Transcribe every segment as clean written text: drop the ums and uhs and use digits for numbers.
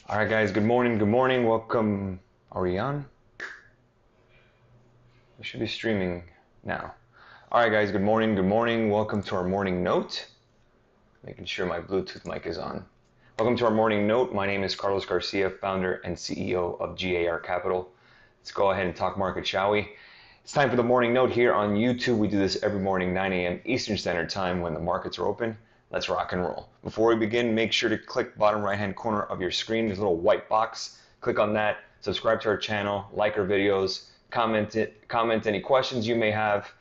All right, guys, good morning. Good morning. Welcome. Are we on? We should be streaming now. All right, guys, good morning. Good morning. Welcome to our morning note. Making sure my Bluetooth mic is on. Welcome to our morning note. My name is Carlos Garcia, founder and CEO of G.A.R Capital. Let's go ahead and talk market, shall we? It's time for the morning note here on YouTube. We do this every morning, 9 a.m. Eastern Standard Time when the markets are open. Let's rock and roll. Before we begin, make sure to click bottom right-hand corner of your screen. There's a little white box. Click on that. Subscribe to our channel. Like our videos. Comment any questions you may have.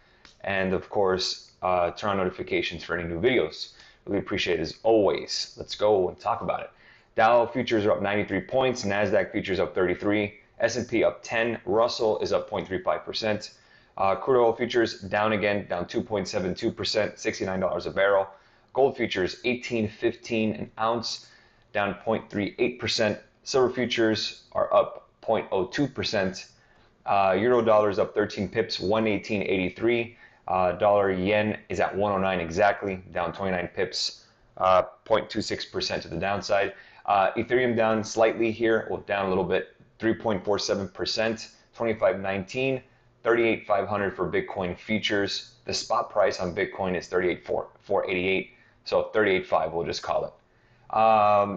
And of course, turn on notifications for any new videos. Really appreciate it as always. Let's go and talk about it. Dow futures are up 93 points. NASDAQ futures up 33. S&P up 10. Russell is up 0.35%. Crude oil futures down again, down 2.72%, $69 a barrel. Gold futures 18.15 an ounce, down 0.38%. Silver futures are up 0.02%. Euro dollar is up 13 pips, 118.83. Dollar yen is at 109 exactly, down 29 pips, 0.26% to the downside. Ethereum down slightly here, well, down a little bit, 3.47%, 25.19. 38,500 for Bitcoin futures. The spot price on Bitcoin is 38,488, so 38.5 we'll just call it.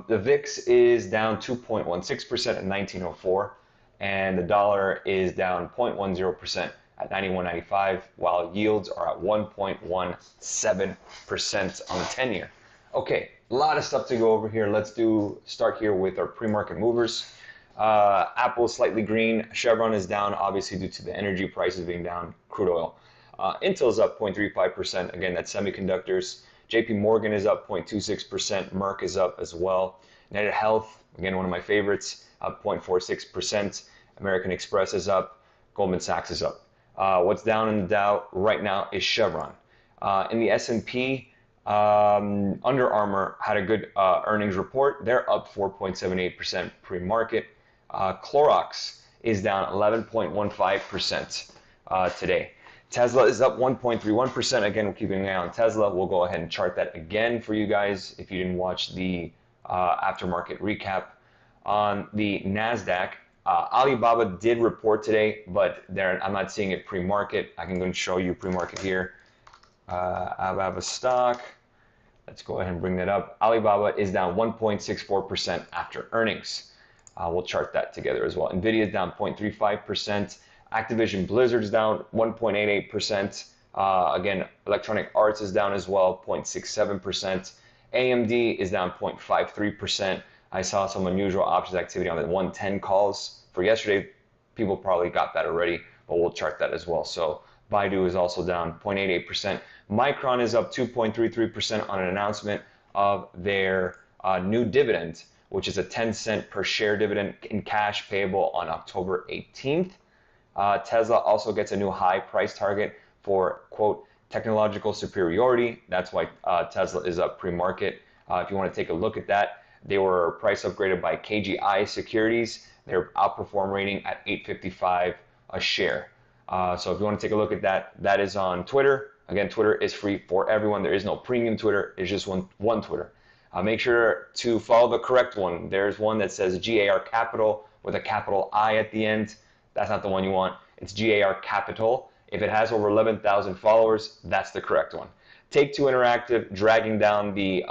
The VIX is down 2.16% at 1904, and the dollar is down 0.10% at 91.95, while yields are at 1.17% on the 10-year. Okay, a lot of stuff to go over here. Let's start here with our pre-market movers. Apple slightly green. Chevron is down, obviously due to the energy prices being down, crude oil. Intel's up 0.35%. Again, that's semiconductors. JP Morgan is up 0.26%. Merck is up as well. United Health, again, one of my favorites, up 0.46%. American Express is up. Goldman Sachs is up. What's down in the Dow right now is Chevron. In the S&P, Under Armour had a good earnings report. They're up 4.78% pre-market. Clorox is down 11.15% today. Tesla is up 1.31%. Again, we're keeping an eye on Tesla. We'll go ahead and chart that again for you guys if you didn't watch the aftermarket recap. On the NASDAQ, Alibaba did report today, but I'm not seeing it pre-market. I can go and show you pre-market here. Alibaba stock. Let's go ahead and bring that up. Alibaba is down 1.64% after earnings. We'll chart that together as well. Nvidia is down 0.35%. Activision Blizzard is down 1.88%. Again, Electronic Arts is down as well, 0.67%. AMD is down 0.53%. I saw some unusual options activity on the 110 calls for yesterday. People probably got that already, but we'll chart that as well. So Baidu is also down 0.88%. Micron is up 2.33% on an announcement of their new dividend, which is a 10-cent per share dividend in cash payable on October 18th. Tesla also gets a new high price target for, quote, technological superiority. That's why Tesla is up pre-market. If you want to take a look at that, they were price upgraded by KGI Securities. Their outperform rating at 855 a share. So if you want to take a look at that, that is on Twitter. Again, Twitter is free for everyone. There is no premium Twitter. It's just one Twitter. Make sure to follow the correct one. There's one that says G.A.R Capital with a capital I at the end. That's not the one you want. It's G.A.R Capital. If it has over 11,000 followers, that's the correct one. Take-Two Interactive dragging down the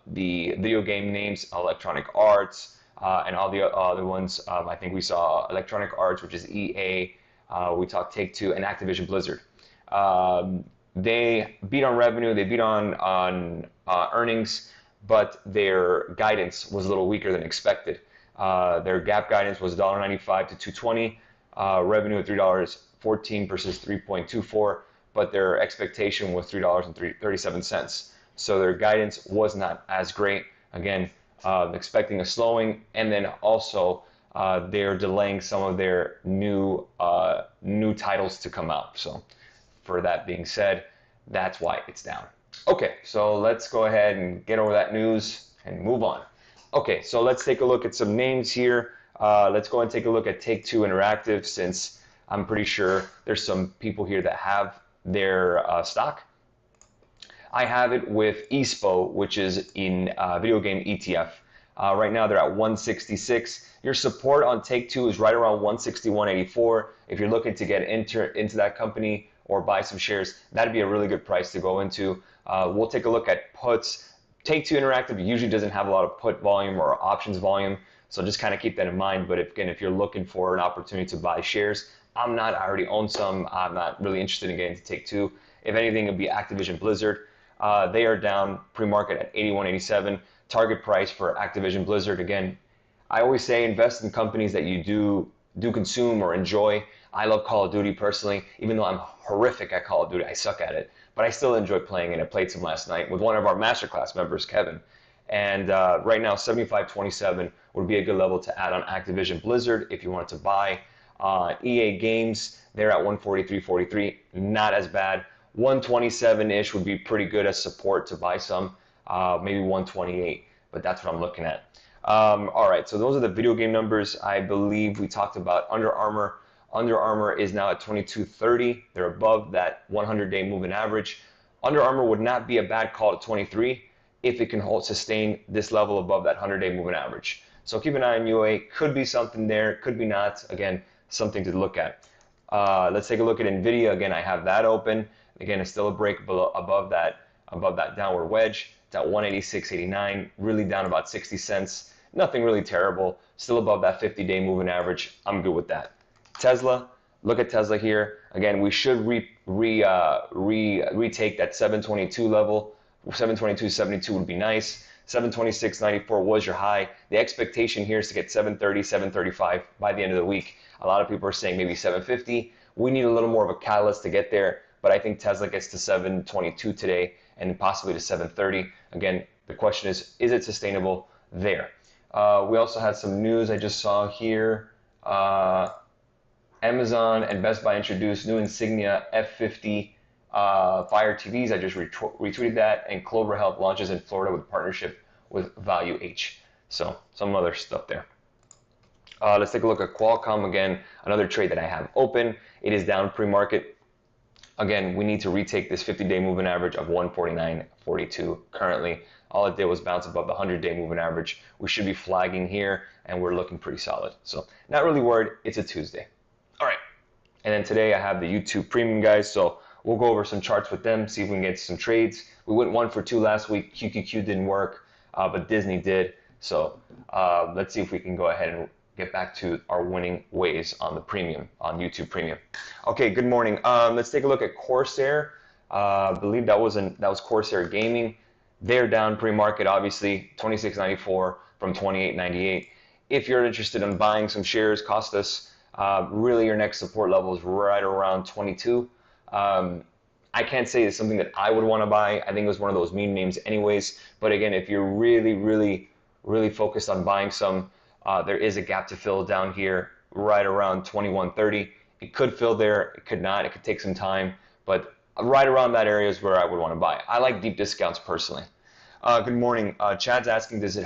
video game names, Electronic Arts, and all the other ones. I think we saw Electronic Arts, which is EA. We talked Take-Two and Activision Blizzard. They beat on revenue, they beat on earnings, but their guidance was a little weaker than expected. Their GAAP guidance was $1.95 to $2.20, revenue at $3.14 versus $3.24, but their expectation was $3.37. So their guidance was not as great. Again, expecting a slowing, and then also they're delaying some of their new titles to come out. So for that being said, that's why it's down. Okay, so let's go ahead and get over that news and move on. Okay, so let's take a look at some names here. Let's go and take a look at Take-Two Interactive, since I'm pretty sure there's some people here that have their stock. I have it with ESPO, which is in video game ETF. Right now they're at 166. Your support on Take-Two is right around 161.84. If you're looking to get into that company or buy some shares, that'd be a really good price to go into. We'll take a look at puts. Take-Two Interactive usually doesn't have a lot of put volume or options volume, so just kind of keep that in mind. But if you're looking for an opportunity to buy shares, I already own some. I'm not really interested in getting to Take-Two. If anything, it'd be Activision Blizzard. They are down pre-market at 81.87. Target price for Activision Blizzard. Again, I always say invest in companies that you do consume or enjoy. I love Call of Duty personally, even though I'm horrific at Call of Duty. I suck at it, but I still enjoy playing it. I played some last night with one of our masterclass members, Kevin. And right now, 75.27 would be a good level to add on Activision Blizzard if you wanted to buy. EA Games, they're at 143.43, not as bad. 127-ish would be pretty good as support to buy some, maybe 128, but that's what I'm looking at. All right, so those are the video game numbers. I believe we talked about Under Armour. Under Armour is now at 22.30. They're above that 100-day moving average. Under Armour would not be a bad call at 23 if it can sustain this level above that 100-day moving average. So keep an eye on UA. Could be something there, could be not. Again, something to look at. Let's take a look at NVIDIA. Again, I have that open. Again, it's still a break above that downward wedge. It's at 186.89, really down about 60 cents. Nothing really terrible. Still above that 50-day moving average. I'm good with that. Tesla, look at Tesla here. Again, we should retake that 722 level. 722.72 would be nice. 726.94 was your high. The expectation here is to get 730, 735 by the end of the week. A lot of people are saying maybe 750. We need a little more of a catalyst to get there, but I think Tesla gets to 722 today and possibly to 730. Again, the question is it sustainable there? We also had some news I just saw here. Amazon and Best Buy introduced new Insignia F50 Fire TVs. I just retweeted that. And Clover Health launches in Florida with partnership with Value H. So some other stuff there. Let's take a look at Qualcomm again. Another trade that I have open. It is down pre-market. Again, we need to retake this 50-day moving average of 149.42 currently. All it did was bounce above the 100-day moving average. We should be flagging here, and we're looking pretty solid. So not really worried. It's a Tuesday. All right. And then today I have the YouTube Premium guys. So we'll go over some charts with them, see if we can get some trades. We went 1 for 2 last week. QQQ didn't work, but Disney did. So let's see if we can go ahead and get back to our winning ways on the Premium, on YouTube Premium. Okay, good morning. Let's take a look at Corsair. I believe that was Corsair Gaming. They're down pre-market, obviously, 26.94 from 28.98. If you're interested in buying some shares, Costas, really your next support level is right around 22. I can't say it's something that I would want to buy. I think it was one of those meme names anyways. But again, if you're really focused on buying some, there is a gap to fill down here right around 21.30. It could fill there, it could not, it could take some time, but right around that area is where I would want to buy. I like deep discounts personally. Good morning. Chad's asking, does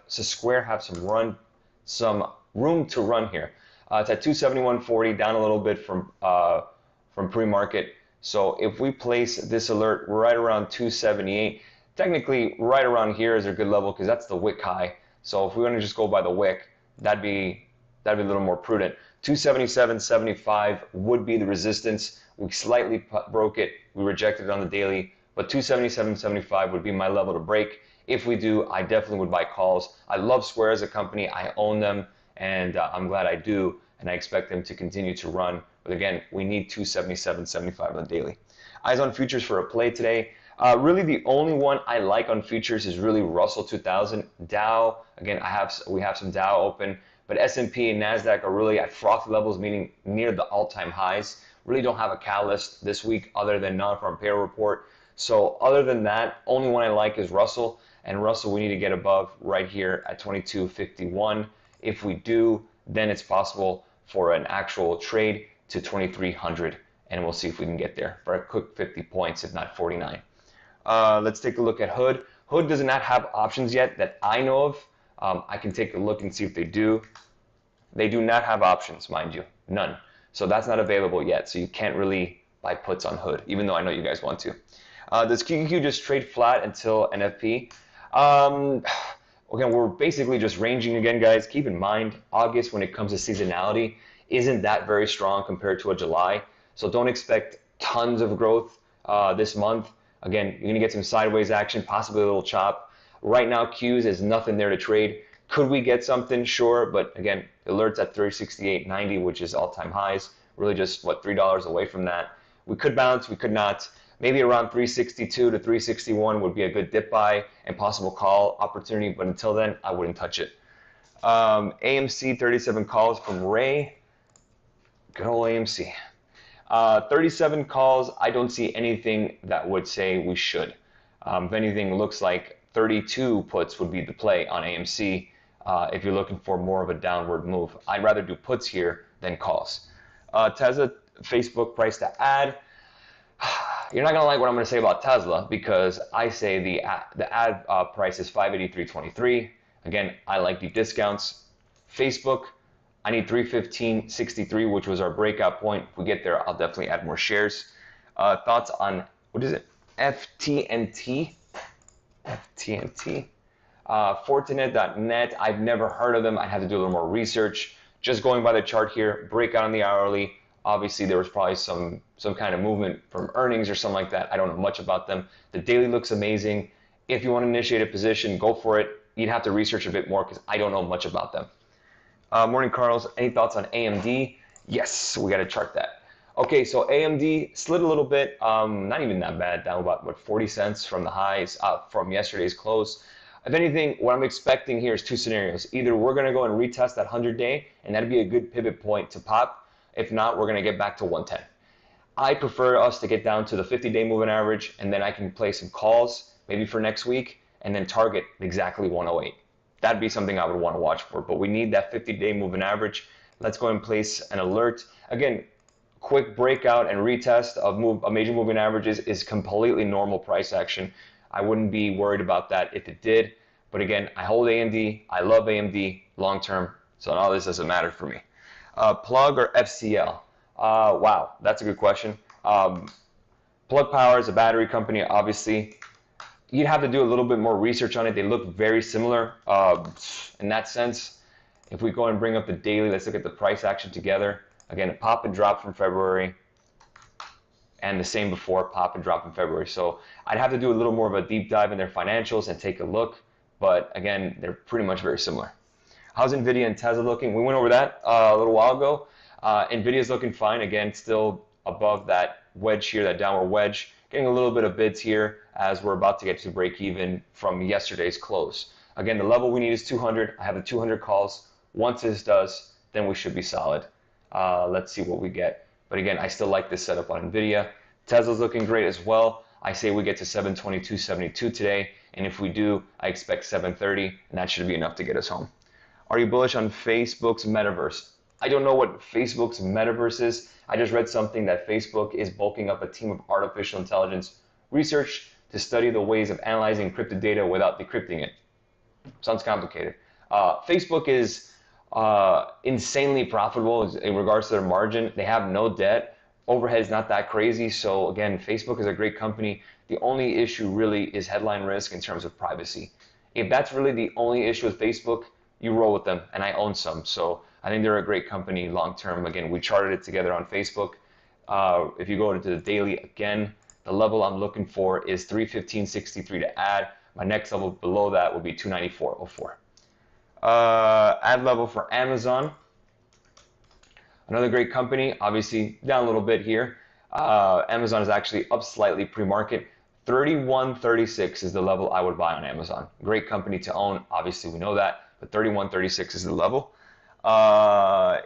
Square have some room to run here? It's at 271.40, down a little bit from pre-market. So if we place this alert right around 278, technically right around here is a good level because that's the wick high. So if we want to just go by the wick, that'd be a little more prudent. 277.75 would be the resistance. We slightly broke it. We rejected it on the daily, but 277.75 would be my level to break. If we do, I definitely would buy calls. I love Square as a company. I own them, and I'm glad I do, and I expect them to continue to run. But again, we need 277.75 on the daily. Eyes on futures for a play today. Really, the only one I like on futures is really Russell 2000. Dow, again, we have some Dow open, but S&P and NASDAQ are really at frothy levels, meaning near the all-time highs. Really don't have a catalyst this week other than non-farm payroll report. So other than that, only one I like is Russell. And Russell, we need to get above right here at 22.51. If we do, then it's possible for an actual trade to 2,300, and we'll see if we can get there for a quick 50 points, if not 49. Let's take a look at Hood. Hood does not have options yet that I know of. I can take a look and see if they do. They do not have options, mind you, none. So that's not available yet, so you can't really buy puts on Hood, even though I know you guys want to. Does QQQ just trade flat until NFP? Again, we're basically just ranging again, guys. Keep in mind, August, when it comes to seasonality, isn't that very strong compared to a July. So don't expect tons of growth this month. Again, you're going to get some sideways action, possibly a little chop. Right now, Qs is nothing there to trade. Could we get something? Sure, but again, alerts at 368.90, which is all-time highs. Really just, what, $3 away from that. We could bounce, we could not. Maybe around 362 to 361 would be a good dip buy and possible call opportunity, but until then, I wouldn't touch it. AMC 37 calls from Ray. Good old AMC. 37 calls, I don't see anything that would say we should. If anything, looks like 32 puts would be the play on AMC if you're looking for more of a downward move. I'd rather do puts here than calls. Tesla, Facebook price to add. You're not going to like what I'm going to say about Tesla because I say the ad price is 583.23. Again, I like deep discounts. Facebook, I need 315.63, which was our breakout point. If we get there, I'll definitely add more shares. Thoughts on, what is it? FTNT? FTNT. Fortinet.net, I've never heard of them. I have to do a little more research. Just going by the chart here, breakout on the hourly. Obviously, there was probably some kind of movement from earnings or something like that. I don't know much about them. The daily looks amazing. If you want to initiate a position, go for it. You'd have to research a bit more because I don't know much about them. Morning, Carlos. Any thoughts on AMD? Yes, we got to chart that. Okay, so AMD slid a little bit. Not even that bad. Down about, what, 40 cents from the highs from yesterday's close. If anything, what I'm expecting here is two scenarios. Either we're going to go and retest that 100-day, and that'd be a good pivot point to pop. If not, we're going to get back to 110. I prefer us to get down to the 50-day moving average, and then I can play some calls, maybe for next week, and then target exactly 108. That'd be something I would want to watch for, but we need that 50-day moving average. Let's go and place an alert. Again, quick breakout and retest of major moving averages is completely normal price action. I wouldn't be worried about that if it did. But again, I hold AMD. I love AMD long term, so all this doesn't matter for me. Plug or FCL? Wow, that's a good question. Plug Power is a battery company, obviously. You'd have to do a little bit more research on it. They look very similar in that sense. If we go and bring up the daily, let's look at the price action together. Again, a pop and drop from February, and the same before, pop and drop in February. So I'd have to do a little more of a deep dive in their financials and take a look. But again, they're pretty much very similar. How's NVIDIA and Tesla looking? We went over that a little while ago. NVIDIA's looking fine. Again, still above that wedge here, that downward wedge. Getting a little bit of bids here as we're about to get to break even from yesterday's close. Again, the level we need is 200. I have the 200 calls. Once this does, then we should be solid. Let's see what we get. But again, I still like this setup on NVIDIA. Tesla's looking great as well. I say we get to 722.72 today. And if we do, I expect 730, and that should be enough to get us home. Are you bullish on Facebook's metaverse? I don't know what Facebook's metaverse is. I just read something that Facebook is bulking up a team of artificial intelligence research to study the ways of analyzing encrypted data without decrypting it. Sounds complicated. Facebook is insanely profitable in regards to their margin. They have no debt. Overhead is not that crazy. So again, Facebook is a great company. The only issue really is headline risk in terms of privacy. If that's really the only issue with Facebook, you roll with them, and I own some. So I think they're a great company long term. Again, we charted it together on Facebook. If you go into the daily again, the level I'm looking for is 315.63 to add. My next level below that would be 294.04. Ad level for Amazon. Another great company, obviously down a little bit here. Amazon is actually up slightly pre-market. 31.36 is the level I would buy on Amazon. Great company to own. Obviously, we know that, but 31.36 is the level.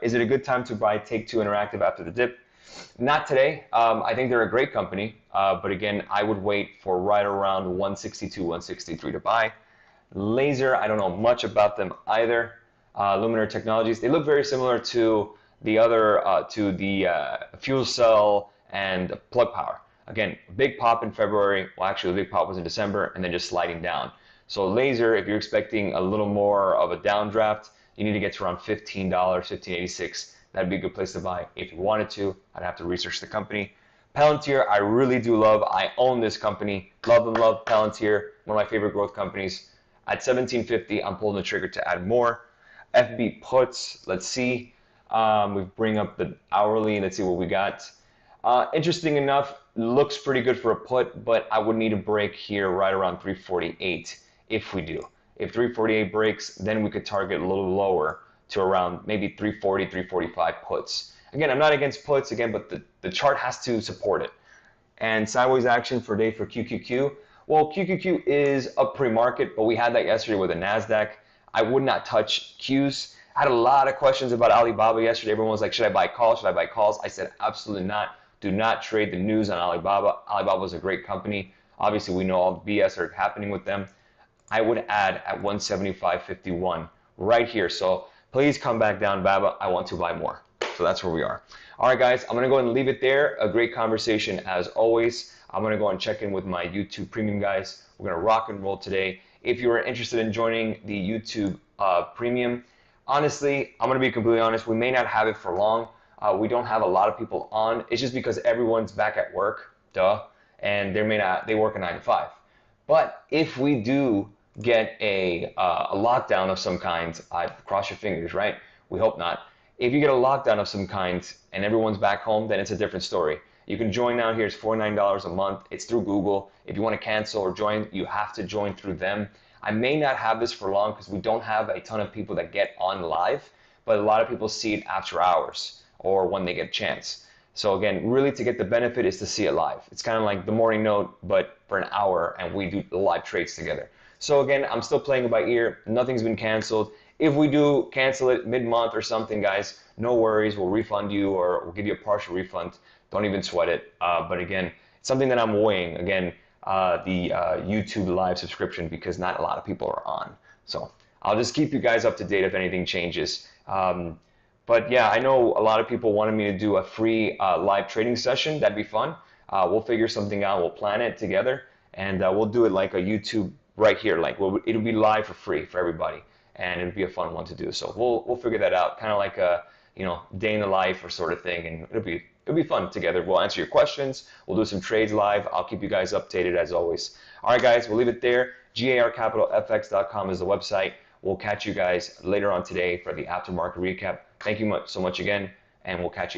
Is it a good time to buy Take-Two Interactive after the dip? Not today. I think they're a great company, but again, I would wait for right around 162, 163 to buy. Laser, I don't know much about them either. Luminar Technologies, they look very similar to the other, fuel cell and plug power. Again, big pop in February. Well, actually, the big pop was in December, and then just sliding down. So laser, if you're expecting a little more of a downdraft, you need to get to around $15, $15.86. That'd be a good place to buy. If you wanted to, I'd have to research the company. Palantir, I really do love. I own this company. Love and love Palantir, one of my favorite growth companies. At 1750, I'm pulling the trigger to add more. FB puts, let's see. We bring up the hourly. Let's see what we got. Interesting enough, looks pretty good for a put, but I would need a break here right around 348 if we do. If 348 breaks, then we could target a little lower to around maybe 340, 345 puts. Again, I'm not against puts, again, but the chart has to support it. And sideways action for day for QQQ. Well, QQQ is a pre-market, but we had that yesterday with the NASDAQ. I would not touch Qs. I had a lot of questions about Alibaba yesterday. Everyone was like, should I buy calls? Should I buy calls? I said, absolutely not. Do not trade the news on Alibaba. Alibaba is a great company. Obviously, we know all the BS that are happening with them. I would add at 175.51 right here. So please come back down, Baba. I want to buy more. So that's where we are. All right, guys, I'm going to go ahead and leave it there. A great conversation as always. I'm going to go and check in with my YouTube Premium guys. We're going to rock and roll today. If you are interested in joining the YouTube Premium, honestly, I'm going to be completely honest. We may not have it for long. We don't have a lot of people on. It's just because everyone's back at work, and they work a 9 to 5. But if we do get a lockdown of some kind, I cross your fingers, right? We hope not. If you get a lockdown of some kind and everyone's back home, then it's a different story. You can join down here. It's $49 a month. It's through Google. If you want to cancel or join, you have to join through them. I may not have this for long because we don't have a ton of people that get on live, but a lot of people see it after hours or when they get a chance. So again, really to get the benefit is to see it live. It's kind of like the morning note, but for an hour, and we do the live trades together. So again, I'm still playing it by ear. Nothing's been canceled. If we do cancel it mid-month or something, guys, no worries. We'll refund you or we'll give you a partial refund. Don't even sweat it. But again, it's something that I'm weighing. Again, the YouTube live subscription because not a lot of people are on. So I'll just keep you guys up to date if anything changes. But yeah, I know a lot of people wanted me to do a free live trading session. That'd be fun. We'll figure something out. We'll plan it together, and we'll do it like a YouTube right here. Like it'll be live for free for everybody, and it'll be a fun one to do. So we'll figure that out. Kind of like a day in the life or sort of thing, and it'll be fun together. We'll answer your questions. We'll do some trades live. I'll keep you guys updated as always. All right, guys, we'll leave it there. GARcapitalFX.com is the website. We'll catch you guys later on today for the aftermarket recap. Thank you so much again, and we'll catch you